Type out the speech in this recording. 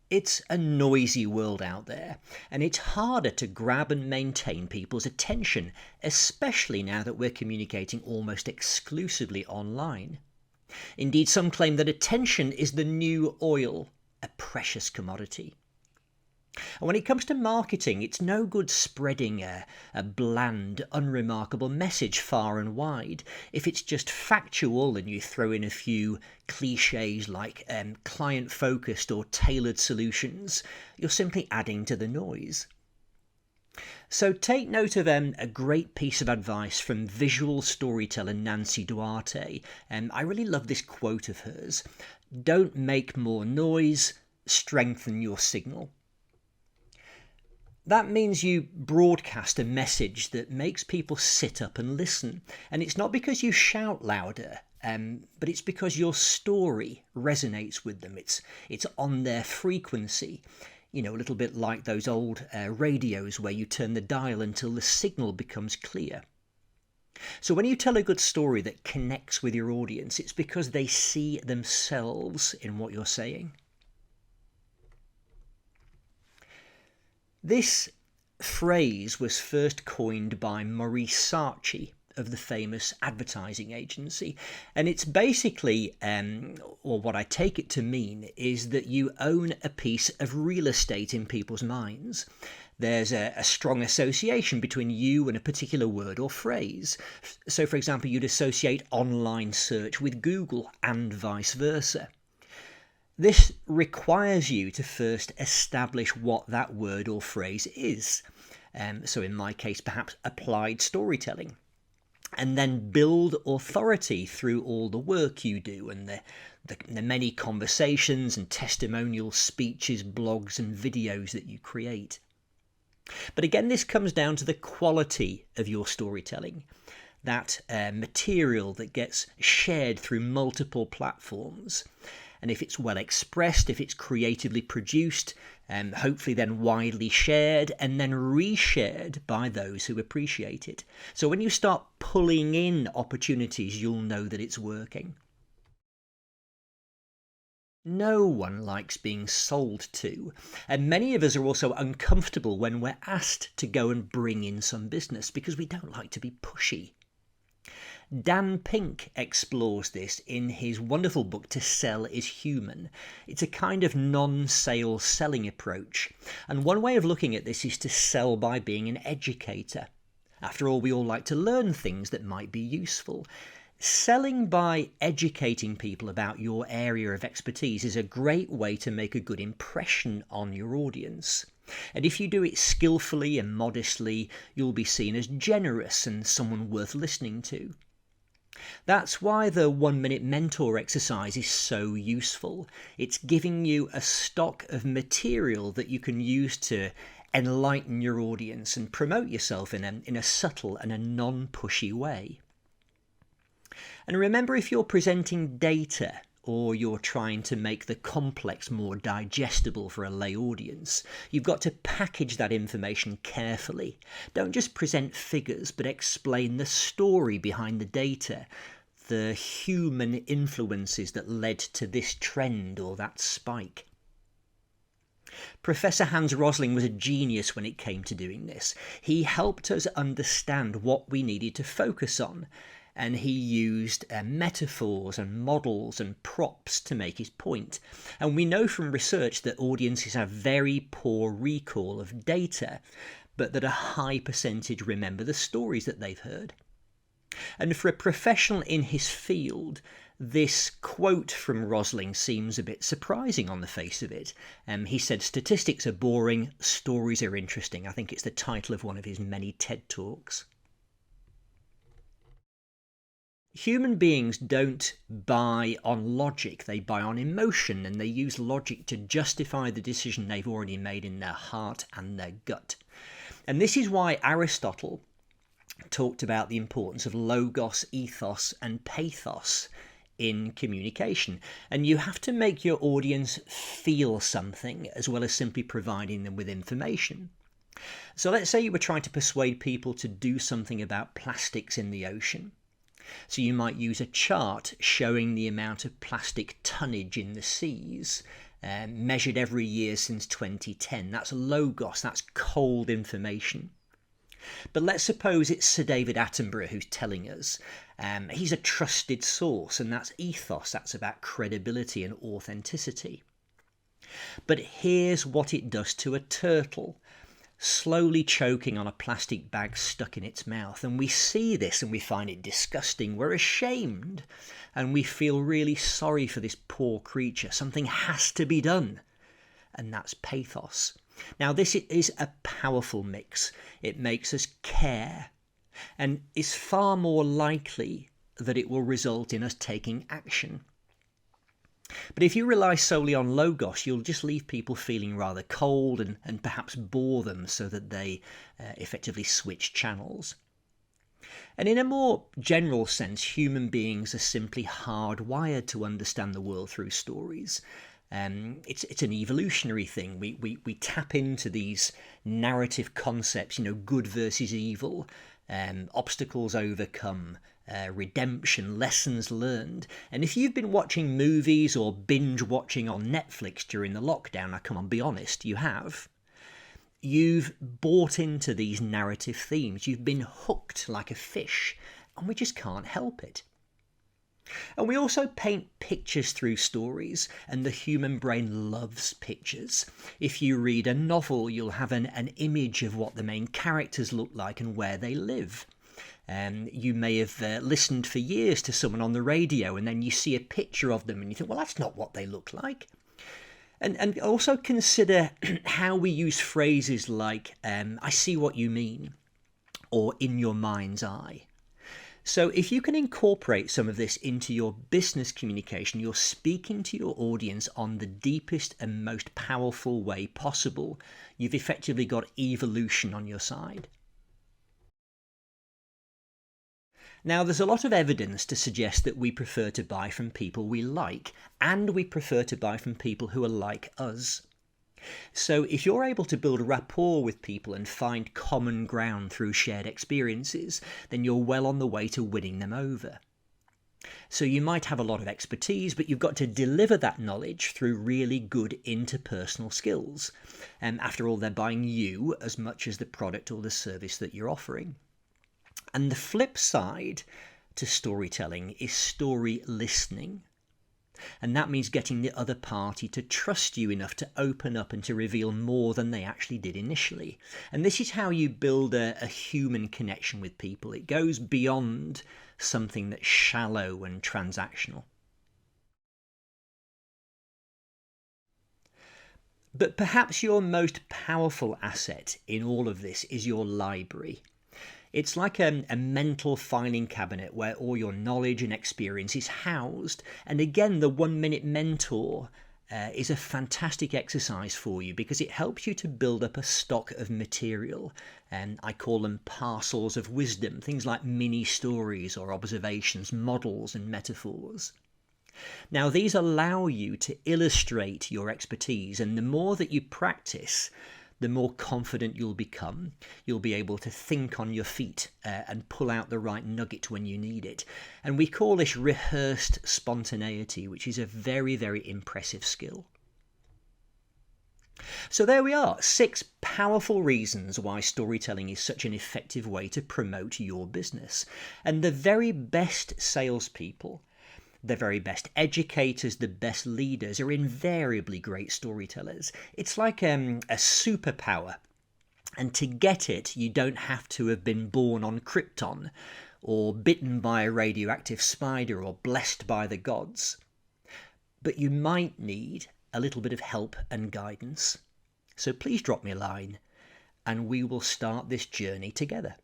It's a noisy world out there, and it's harder to grab and maintain people's attention, especially now that we're communicating almost exclusively online. Indeed, some claim that attention is the new oil, a precious commodity. And when it comes to marketing, it's no good spreading a bland, unremarkable message far and wide if it's just factual and you throw in a few cliches like client-focused or tailored solutions. You're simply adding to the noise. So take note of a great piece of advice from visual storyteller Nancy Duarte. I really love this quote of hers. Don't make more noise, strengthen your signal. That means you broadcast a message that makes people sit up and listen. And it's not because you shout louder, but it's because your story resonates with them. It's on their frequency. You know, a little bit like those old radios where you turn the dial until the signal becomes clear. So when you tell a good story that connects with your audience, it's because they see themselves in what you're saying. This phrase was first coined by Maurice Sarchi of the famous advertising agency, and it's basically, or what I take it to mean, is that you own a piece of real estate in people's minds. There's a strong association between you and a particular word or phrase. So, for example, you'd associate online search with Google and vice versa. This requires you to first establish what that word or phrase is. So in my case, perhaps applied storytelling. And then build authority through all the work you do and the many conversations and testimonial speeches, blogs and videos that you create. But again, this comes down to the quality of your storytelling. That material that gets shared through multiple platforms. And if it's well expressed, if it's creatively produced, hopefully then widely shared and then reshared by those who appreciate it. So when you start pulling in opportunities, you'll know that it's working. No one likes being sold to, and many of us are also uncomfortable when we're asked to go and bring in some business because we don't like to be pushy. Dan Pink explores this in his wonderful book To Sell is Human. It's a kind of non-sales selling approach, and one way of looking at this is to sell by being an educator. After all, we all like to learn things that might be useful. Selling by educating people about your area of expertise is a great way to make a good impression on your audience. And if you do it skillfully and modestly, you'll be seen as generous and someone worth listening to. That's why the 1-minute mentor exercise is so useful. It's giving you a stock of material that you can use to enlighten your audience and promote yourself in a subtle and a non-pushy way. And remember, if you're presenting data or you're trying to make the complex more digestible for a lay audience, you've got to package that information carefully. Don't just present figures, but explain the story behind the data, the human influences that led to this trend or that spike. Professor Hans Rosling was a genius when it came to doing this. He helped us understand what we needed to focus on, and he used metaphors and models and props to make his point. And we know from research that audiences have very poor recall of data, but that a high percentage remember the stories that they've heard. And for a professional in his field, this quote from Rosling seems a bit surprising on the face of it. He said, "Statistics are boring, stories are interesting." I think it's the title of one of his many TED Talks. Human beings don't buy on logic, they buy on emotion, and they use logic to justify the decision they've already made in their heart and their gut. And this is why Aristotle talked about the importance of logos, ethos, and pathos in communication. And you have to make your audience feel something as well as simply providing them with information. So let's say you were trying to persuade people to do something about plastics in the ocean. So you might use a chart showing the amount of plastic tonnage in the seas, measured every year since 2010. That's logos, that's cold information. But let's suppose it's Sir David Attenborough who's telling us. He's a trusted source, and that's ethos. That's about credibility and authenticity. But here's what it does to a turtle, slowly choking on a plastic bag stuck in its mouth. And we see this and we find it disgusting. We're ashamed and we feel really sorry for this poor creature. Something has to be done. And that's pathos. Now, this is a powerful mix. It makes us care, and is far more likely that it will result in us taking action. But if you rely solely on logos, you'll just leave people feeling rather cold and perhaps bore them so that they effectively switch channels. And in a more general sense, human beings are simply hardwired to understand the world through stories. It's an evolutionary thing. We tap into these narrative concepts, good versus evil, obstacles overcome, redemption, lessons learned. And if you've been watching movies or binge watching on Netflix during the lockdown, now come on, be honest, you have. You've bought into these narrative themes. You've been hooked like a fish, and we just can't help it. And we also paint pictures through stories, and the human brain loves pictures. If you read a novel, you'll have an image of what the main characters look like and where they live. You may have listened for years to someone on the radio, and then you see a picture of them and you think, well, that's not what they look like. And also consider how we use phrases like, I see what you mean, or in your mind's eye. So if you can incorporate some of this into your business communication, you're speaking to your audience on the deepest and most powerful way possible. You've effectively got evolution on your side. Now, there's a lot of evidence to suggest that we prefer to buy from people we like, and we prefer to buy from people who are like us. So if you're able to build rapport with people and find common ground through shared experiences, then you're well on the way to winning them over. So you might have a lot of expertise, but you've got to deliver that knowledge through really good interpersonal skills. After all, they're buying you as much as the product or the service that you're offering. And the flip side to storytelling is story listening. And that means getting the other party to trust you enough to open up and to reveal more than they actually did initially. And this is how you build a human connection with people. It goes beyond something that's shallow and transactional. But perhaps your most powerful asset in all of this is your library. It's like a mental filing cabinet where all your knowledge and experience is housed. And again, the 1 Minute Mentor is a fantastic exercise for you because it helps you to build up a stock of material. And I call them parcels of wisdom, things like mini stories or observations, models and metaphors. Now, these allow you to illustrate your expertise, and the more that you practice, the more confident you'll become. You'll be able to think on your feet and pull out the right nugget when you need it. And we call this rehearsed spontaneity, which is a very, very impressive skill. So there we are, 6 powerful reasons why storytelling is such an effective way to promote your business. And the very best salespeople, the very best educators, the best leaders are invariably great storytellers. It's like a superpower. And to get it, you don't have to have been born on Krypton or bitten by a radioactive spider or blessed by the gods. But you might need a little bit of help and guidance. So please drop me a line and we will start this journey together.